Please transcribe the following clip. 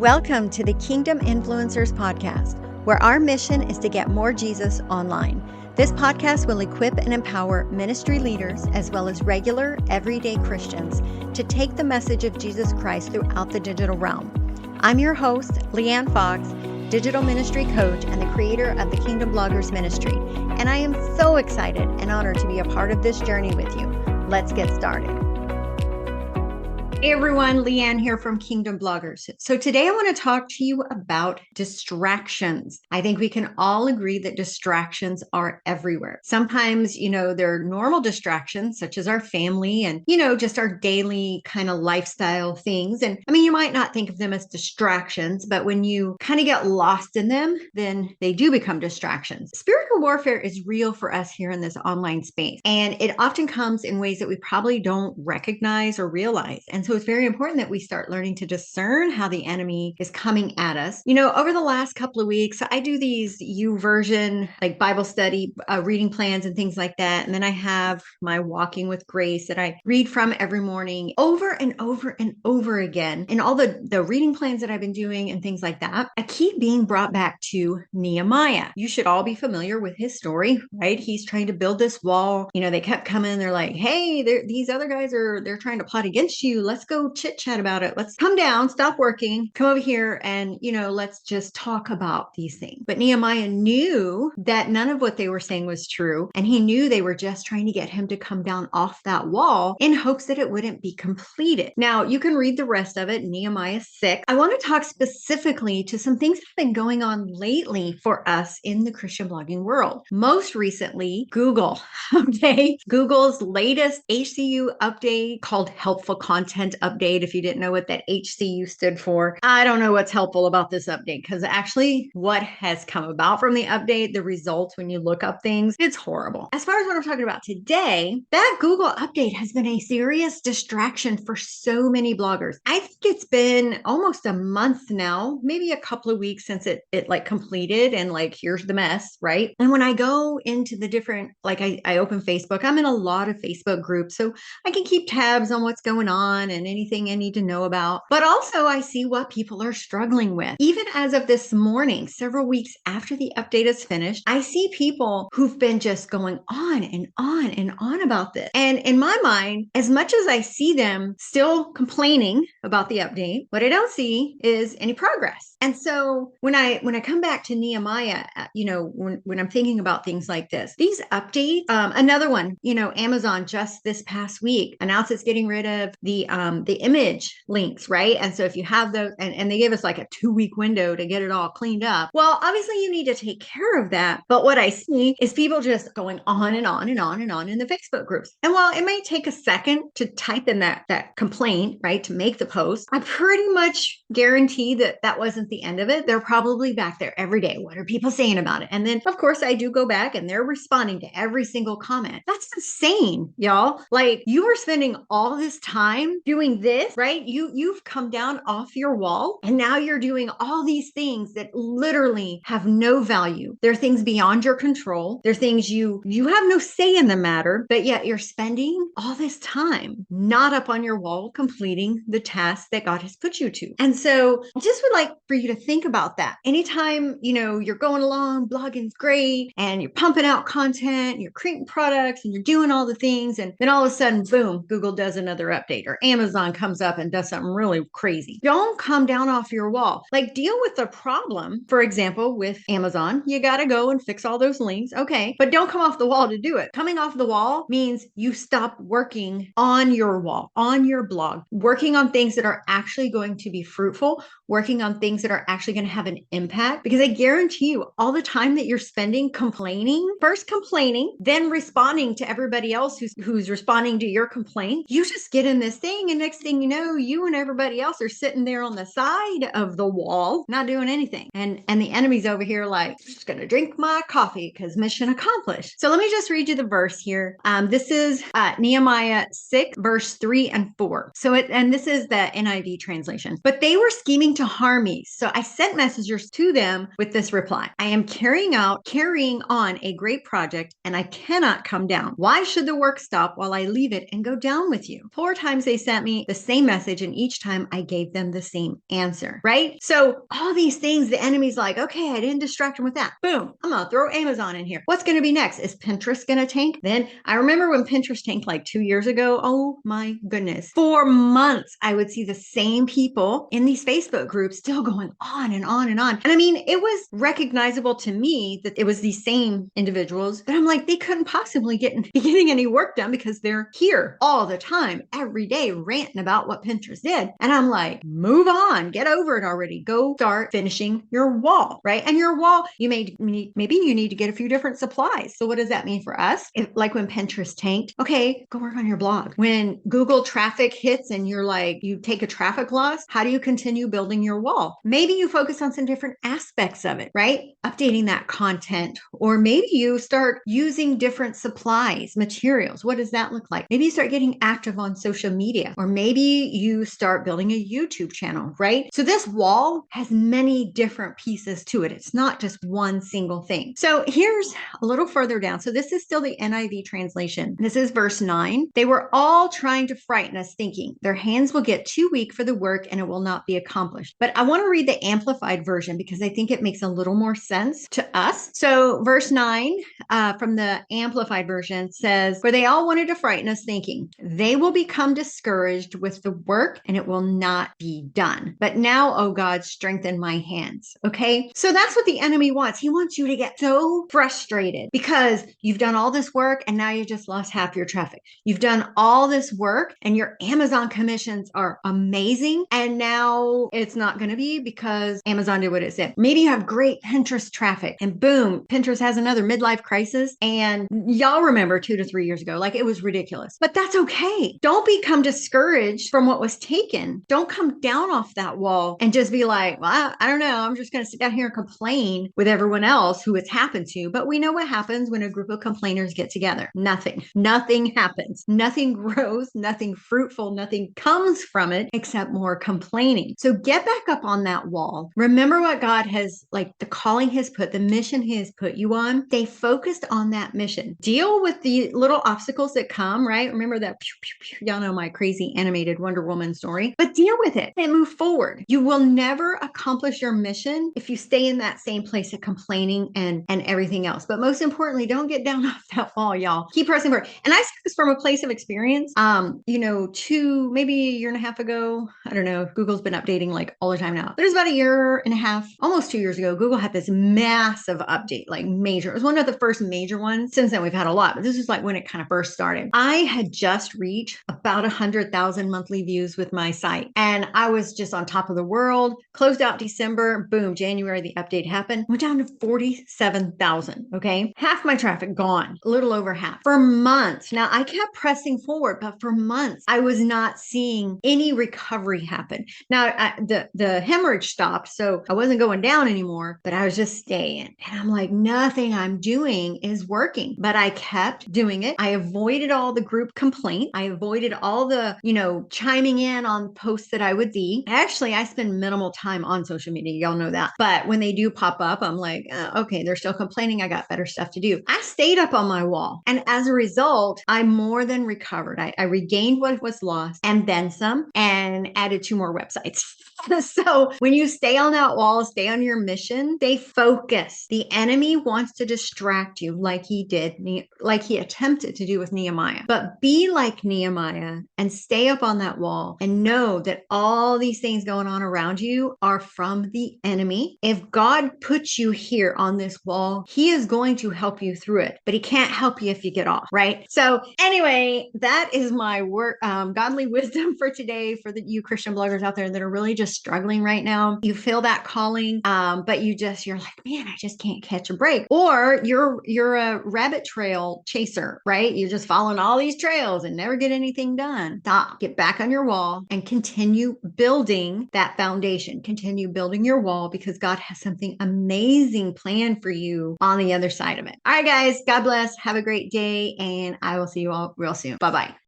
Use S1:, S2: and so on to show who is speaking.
S1: Welcome to the Kingdom Influencers Podcast, where our mission is to get more Jesus online. This podcast will equip and empower ministry leaders as well as regular, everyday Christians to take the message of Jesus Christ throughout the digital realm. I'm your host, Leanne Fox, digital ministry coach and the creator of the Kingdom Bloggers Ministry, and I am so excited and honored to be a part of this journey with you. Let's get started. Hey everyone, Leanne here from Kingdom Bloggers. So today I want to talk to you about distractions. I think we can all agree that distractions are everywhere. Sometimes, they're normal distractions such as our family and, just our daily kind of lifestyle things. And you might not think of them as distractions, but when you kind of get lost in them, then they do become distractions. Spiritual warfare is real for us here in this online space. And it often comes in ways that we probably don't recognize or realize. And so it's very important that we start learning to discern how the enemy is coming at us. Over the last couple of weeks, I do these YouVersion, like Bible study, reading plans and things like that. And then I have my Walking with Grace that I read from every morning over and over and over again. And all the reading plans that I've been doing and things like that, I keep being brought back to Nehemiah. You should all be familiar with his story, right? He's trying to build this wall. They kept coming. They're like, hey, these other guys they're trying to plot against you. Let's go chit chat about it. Let's come down, stop working, come over here and, let's just talk about these things. But Nehemiah knew that none of what they were saying was true. And he knew they were just trying to get him to come down off that wall in hopes that it wouldn't be completed. Now you can read the rest of it, Nehemiah 6. I want to talk specifically to some things that have been going on lately for us in the Christian blogging world. Most recently, Google, okay? Google's latest HCU update called Helpful Content Update. If you didn't know what that HCU stood for, I don't know what's helpful about this update because actually what has come about from the update, the results when you look up things, it's horrible. As far as what I'm talking about today, that Google update has been a serious distraction for so many bloggers. I think it's been almost a month now, maybe a couple of weeks since it completed and here's the mess, right? And when I go into the different, I open Facebook, I'm in a lot of Facebook groups, so I can keep tabs on what's going on and anything I need to know about. But also I see what people are struggling with. Even as of this morning, several weeks after the update is finished, I see people who've been just going on and on and on about this. And in my mind, as much as I see them still complaining about the update, what I don't see is any progress. And so when I come back to Nehemiah, when I'm thinking about things like this, these updates, another one, Amazon just this past week announced it's getting rid of the image links, right? And so if you have those, and they gave us like a 2-week window to get it all cleaned up. Well, obviously you need to take care of that. But what I see is people just going on and on and on and on in the Facebook groups. And while it may take a second to type in that complaint, right, to make the post, I pretty much guarantee that wasn't the end of it. They're probably back there every day. What are people saying about it? And then of course I do go back and they're responding to every single comment. That's insane, y'all. You are spending all this time doing this, right? You've come down off your wall and now you're doing all these things that literally have no value. They're things beyond your control. They're things you have no say in the matter, but yet you're spending all this time not up on your wall completing the task that God has put you to. And so I just would like for you to think about that. Anytime, you're going along, blogging's great, and you're pumping out content, you're creating products, and you're doing all the things, and then all of a sudden, boom, Google does another update, or Amazon comes up and does something really crazy. Don't come down off your wall. Deal with the problem. For example, with Amazon, you got to go and fix all those links. Okay, but don't come off the wall to do it. Coming off the wall means you stop working on your wall, on your blog, working on things that are actually going to be fruitful, working on things that are actually going to have an impact. Because I guarantee you, all the time that you're spending first complaining, then responding to everybody else who's responding to your complaint, you just get in this thing, and next thing you know, you and everybody else are sitting there on the side of the wall, not doing anything. And the enemy's over here just going to drink my coffee because mission accomplished. So let me just read you the verse here. This is Nehemiah 6, verse 3 and 4. And this is the NIV translation. But they were scheming to harm me. So I sent messengers to them with this reply. I am carrying on a great project and I cannot come down. Why should the work stop while I leave it and go down with you? 4 times they sent me the same message. And each time I gave them the same answer, right? So all these things, the enemy's like, okay, I didn't distract them with that. Boom, I'm going to throw Amazon in here. What's going to be next? Is Pinterest going to tank? Then I remember when Pinterest tanked like 2 years ago. Oh my goodness. For months, I would see the same people in these Facebook groups still going on and on and on. And I mean, it was recognizable to me that it was these same individuals, but I'm like, they couldn't possibly be getting any work done because they're here all the time, every day, ranting about what Pinterest did. And I'm like, move on, get over it already. Go start finishing your wall, right? And your wall, maybe you need to get a few different supplies. So what does that mean for us? Like when Pinterest tanked, okay, go work on your blog. When Google traffic hits and you're like, you take a traffic loss, how do you continue building your wall? Maybe you focus on some different aspects of it, right? Updating that content, or maybe you start using different supplies, materials. What does that look like? Maybe you start getting active on social media, or maybe you start building a YouTube channel, right? So this wall has many different pieces to it. It's not just one single thing. So here's a little further down. So this is still the NIV translation. This is verse 9. They were all trying to frighten us, thinking their hands will get too weak for the work and it will not be accomplished. But I want to read the Amplified version because I think it makes a little more sense to us. So verse 9 from the Amplified version says, for they all wanted to frighten us, thinking they will become discouraged with the work and it will not be done. But now, oh God, strengthen my hands. Okay. So that's what the enemy wants. He wants you to get so frustrated because you've done all this work and now you just lost half your traffic. You've done all this work and your Amazon commissions are amazing. And now it's not going to be because Amazon did what it said. Maybe you have great Pinterest traffic and boom, Pinterest has another midlife crisis. And y'all remember 2 to 3 years ago, like it was ridiculous, but that's okay. Don't become discouraged from what was taken. Don't come down off that wall and just be like, well, I don't know. I'm just going to sit down here and complain with everyone else who it's happened to. But we know what happens when a group of complainers get together. Nothing happens. Nothing grows, nothing fruitful, nothing comes from it except more complaining. So get back up on that wall. Remember what God has, like the calling He has put, the mission He has put you on. Stay focused on that mission. Deal with the little obstacles that come, right? Remember that, y'all know my crazy animated Wonder Woman story, but deal with it and move forward. You will never accomplish your mission if you stay in that same place of complaining and everything else. But most importantly, don't get down off that wall, y'all. Keep pressing forward. And I say this from a place of experience. Maybe a year and a half ago, I don't know, Google's been updating like all the time now. There's about a year and a half, almost 2 years ago, Google had this massive update, like major. It was one of the first major ones. Since then, we've had a lot, but this is like when it kind of first started. I had just reached about 100,000 monthly views with my site. And I was just on top of the world, closed out December, boom, January, the update happened, went down to 47,000. Okay. Half my traffic gone, a little over half for months. Now I kept pressing forward, but for months, I was not seeing any recovery happen. Now the hemorrhage stopped. So I wasn't going down anymore, but I was just staying. And I'm like, nothing I'm doing is working, but I kept doing it. I avoided all the group complaint. I avoided all the, chiming in on posts that I would see. Actually, I spend minimal time on social media. Y'all know that. But when they do pop up, I'm like, okay, they're still complaining. I got better stuff to do. I stayed up on my wall. And as a result, I more than recovered. I regained what was lost and then some, and added 2 more websites. So when you stay on that wall, stay on your mission, stay focused. The enemy wants to distract you like he attempted to do with Nehemiah. But be like Nehemiah and stay up on that wall and know that all these things going on around you are from the enemy. If God puts you here on this wall, He is going to help you through it, but He can't help you if you get off, right? So anyway, that is my godly wisdom for today for you Christian bloggers out there that are really just struggling right now. You feel that calling, but you're like, man, I just can't catch a break. Or you're a rabbit trail chaser, right? You're just following all these trails and never get anything done. Stop, get back on your wall and continue building that foundation. Continue building your wall because God has something amazing planned for you on the other side of it. All right, guys, God bless. Have a great day, and I will see you all real soon. Bye-bye.